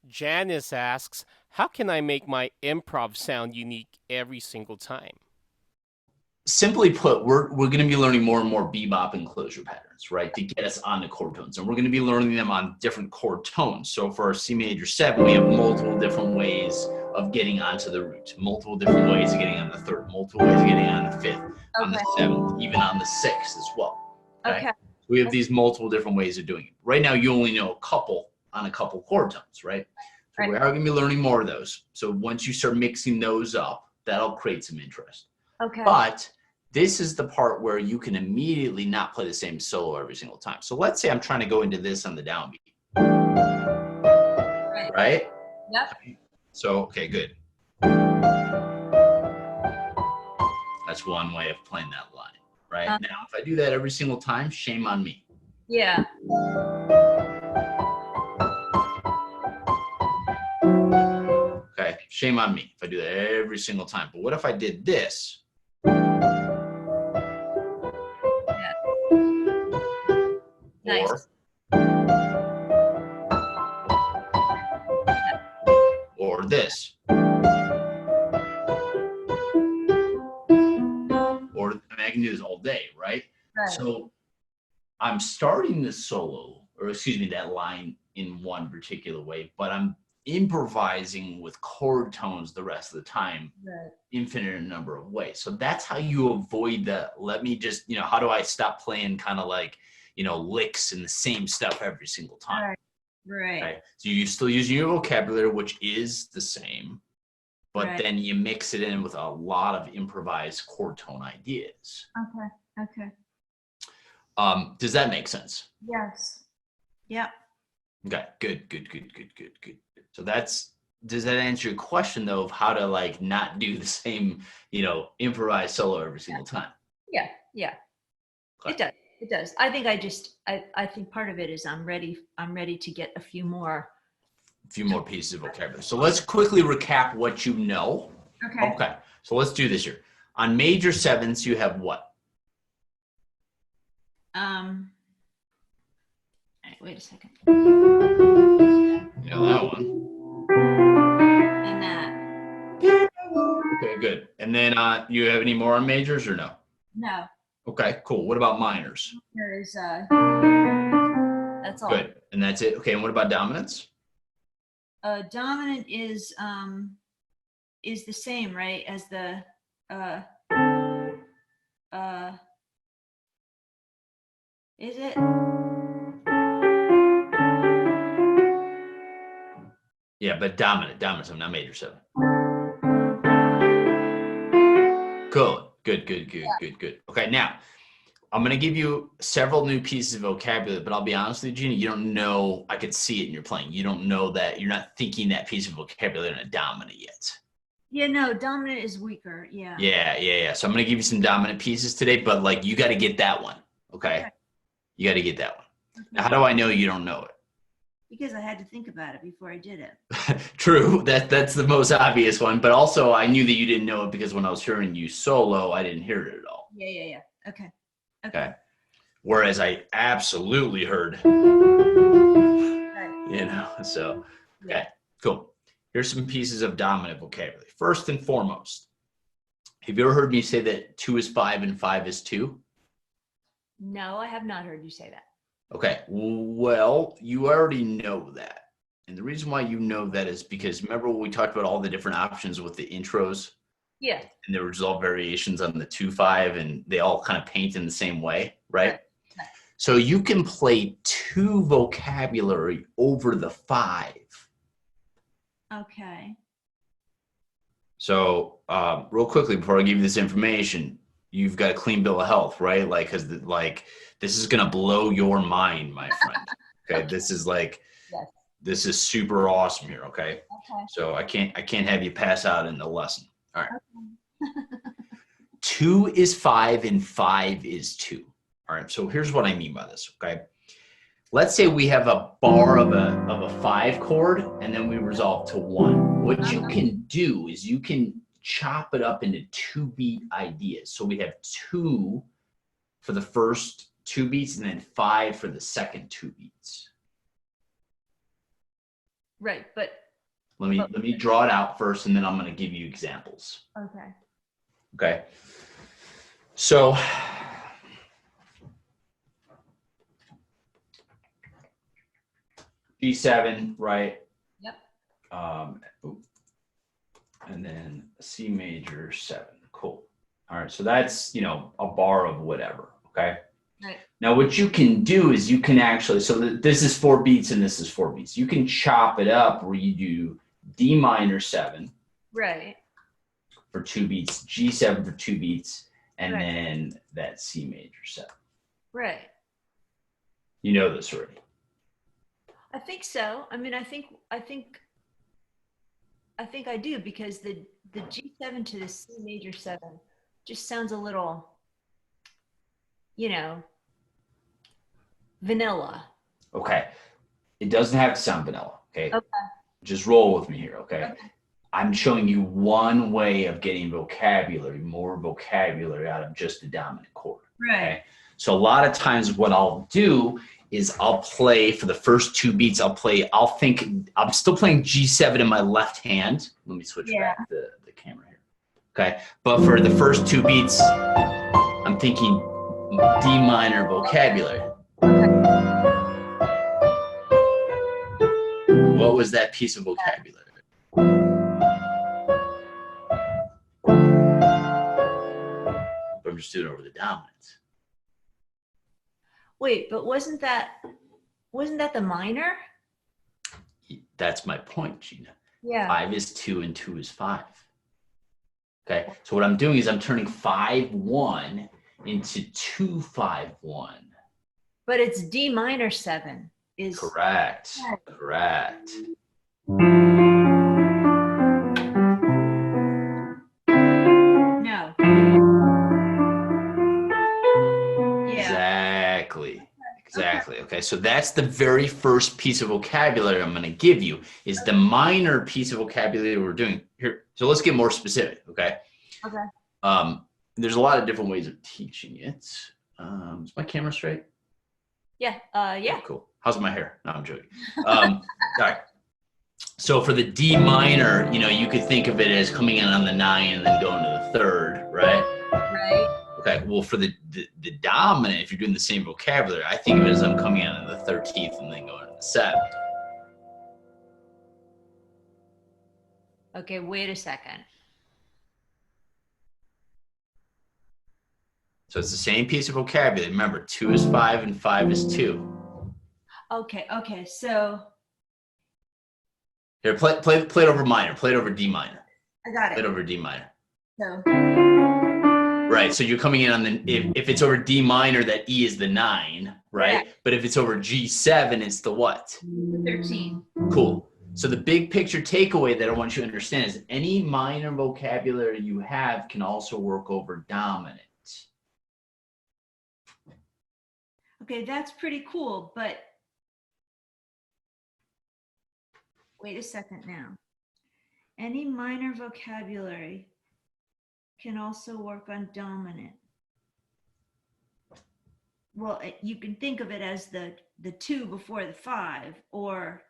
Janice asks, how can I make my improv sound unique every single time? Simply put, we're going to be learning more and more bebop enclosure patterns, right, to get us on the chord tones. And we're going to be learning them on different chord tones. So for our C major 7, we have multiple different ways of getting onto the root, multiple different ways of getting on the 3rd, multiple ways of getting on the 5th, on the 7th, even on the 6th as well. Okay. So we have these multiple different ways of doing it. Right now, you only know a couple on a couple chord tones, right? So we are going to be learning more of those. So once you start mixing those up, that'll create some interest. Okay. But this is the part where you can immediately not play the same solo every single time. So let's say I'm trying to go into this on the downbeat. Right? Yep. So, okay, good. That's one way of playing that line, right? Now, if I do that every single time, shame on me. Yeah. Okay, shame on me if I do that every single time. But what if I did this? Nice. Or this. Or I mean, I can do this all day, right? So I'm starting the solo, or excuse me, that line in one particular way, but I'm improvising with chord tones the rest of the time, infinite number of ways. So that's how you avoid the, let me just, how do I stop playing kind of like, licks and the same stuff every single time. Right. So you're still using your vocabulary, which is the same, but then you mix it in with a lot of improvised chord tone ideas. Okay. Does that make sense? Yes. Yeah. Okay, good. So does that answer your question though of how to like not do the same, improvise solo every single time? Yeah. Okay. It does. I think I think part of it is I'm ready to get a few more pieces of vocabulary. So let's quickly recap what you know. Okay. So let's do this here. On major 7s, you have what? Wait a second. That one. And that. Okay, good. And then you have any more on majors or no? No. Okay, cool. What about minors? There's that's all. Good. And that's it. Okay, and what about dominants? Dominant is the same, right, as the is it? Yeah, but dominant, I'm not major 7. Good. Okay, now I'm going to give you several new pieces of vocabulary, but I'll be honest with you, Gina, you don't know, I could see it in your playing. You don't know that, you're not thinking that piece of vocabulary in a dominant yet. Yeah, no, dominant is weaker. Yeah. So I'm going to give you some dominant pieces today, but like you got to get that one, okay? You got to get that one. Now, how do I know you don't know it? Because I had to think about it before I did it. True, that's the most obvious one, but also I knew that you didn't know it because when I was hearing you solo, I didn't hear it at all. Yeah. Okay. Whereas I absolutely heard, so, okay, cool. Here's some pieces of dominant vocabulary. First and foremost, have you ever heard me say that 2 is 5 and 5 is 2? No, I have not heard you say that. Okay, well, you already know that. And the reason why you know that is because remember when we talked about all the different options with the intros? Yeah. And there was all variations on the 2-5 and they all kind of paint in the same way, right? So you can play 2 vocabulary over the 5. Okay. So real quickly before I give you this information, you've got a clean bill of health, right? Like, because this is gonna blow your mind, my friend. Okay, this is like, this is super awesome here. Okay, so I can't have you pass out in the lesson. All right. 2 is 5 and 5 is 2. All right, so here's what I mean by this, okay? Let's say we have a bar of a 5 chord and then we resolve to 1. What you can do is you can chop it up into 2 beat ideas. So we have 2 for the first 2 beats and then 5 for the second 2 beats. Right, but Let me draw it out first, and then I'm going to give you examples. okay. Okay. So G7, right? Yep. And then C major 7. Cool. All right. So that's, a bar of whatever. Okay. Right. Now, what you can do is you can actually, so this is 4 beats and this is 4 beats. You can chop it up where you do D minor 7. Right. For 2 beats, G7 for 2 beats, and Right. then that C major 7. Right. You know this already. I think so. I mean, I think I do, because the G7 to the C major 7 just sounds a little, vanilla. Okay. It doesn't have to sound vanilla. Okay. Okay. Just roll with me here. Okay. Okay. I'm showing you one way of getting more vocabulary out of just the dominant chord. Right. Okay. So a lot of times what I'll do is I'll play for the first 2 beats. I'm still playing G7 in my left hand. Let me switch back the camera here. Okay. But for the first 2 beats, I'm thinking D minor vocabulary. What was that piece of vocabulary? I'm just doing it over the dominant. Wait, but wasn't that the minor? That's my point, Gina. Yeah. 5 is 2 and 2 is 5. Okay, so what I'm doing is I'm turning 5-1 into 2-5-1. But it's D minor 7 is Correct. Correct. No. Yeah. Exactly. Okay, so that's the very first piece of vocabulary I'm going to give you is the minor piece of vocabulary we're doing here. So let's get more specific. Okay. Okay. There's a lot of different ways of teaching it. Is my camera straight? Yeah. Yeah. Cool. How's my hair? No, I'm joking. All right. So for the D minor, you could think of it as coming in on the 9 and then going to the 3rd, right? Right. Okay. Well, for the dominant, if you're doing the same vocabulary, I think of it as I'm coming in on the 13th and then going to the 7th. Okay, wait a second. So it's the same piece of vocabulary. Remember, 2 is 5 and 5 is 2. Okay, so Here, play it over minor. Play it over D minor. I got Play it. it over D minor. So Right. So you're coming in on if it's over D minor, that E is the 9, right? Yeah. But if it's over G7, it's the what? 13. Cool. So the big picture takeaway that I want you to understand is any minor vocabulary you have can also work over dominant. Okay, that's pretty cool, but wait a second now. Any minor vocabulary can also work on dominant. Well, you can think of it as the 2 before the 5 or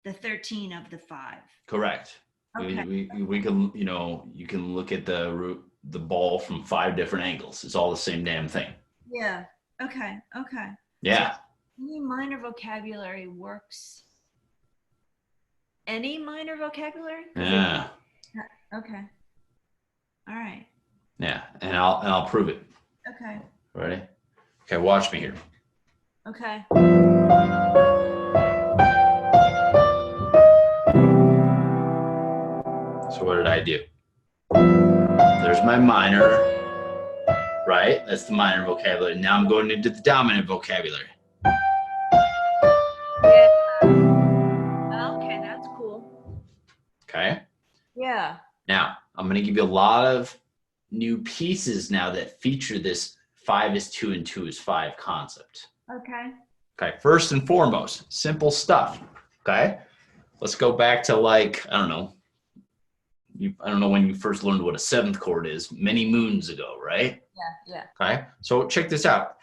the 13 of the 5. Correct. Okay. We can, you can look at the ball from 5 different angles. It's all the same damn thing. Yeah. Okay. Yeah. So any minor vocabulary works. Any minor vocabulary? Yeah. Okay. All right. Yeah. And I'll prove it. Okay. Ready? Okay, watch me here. Okay. So what did I do? There's my minor, right? That's the minor vocabulary. Now I'm going into the dominant vocabulary. Yeah. Okay, that's cool. Okay? Yeah. Now, I'm going to give you a lot of new pieces now that feature this 5 is 2 and 2 is 5 concept. Okay. Okay, first and foremost, simple stuff. Okay? Let's go back to I don't know when you first learned what a 7th chord is, many moons ago, right? Yeah. Okay, so check this out.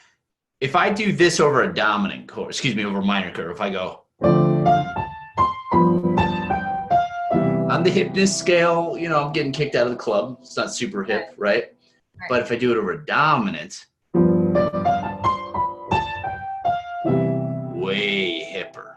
If I do this over a dominant chord, over a minor chord, if I go, on the hipness scale, you know, I'm getting kicked out of the club. It's not super hip, right? But if I do it over dominant, way hipper.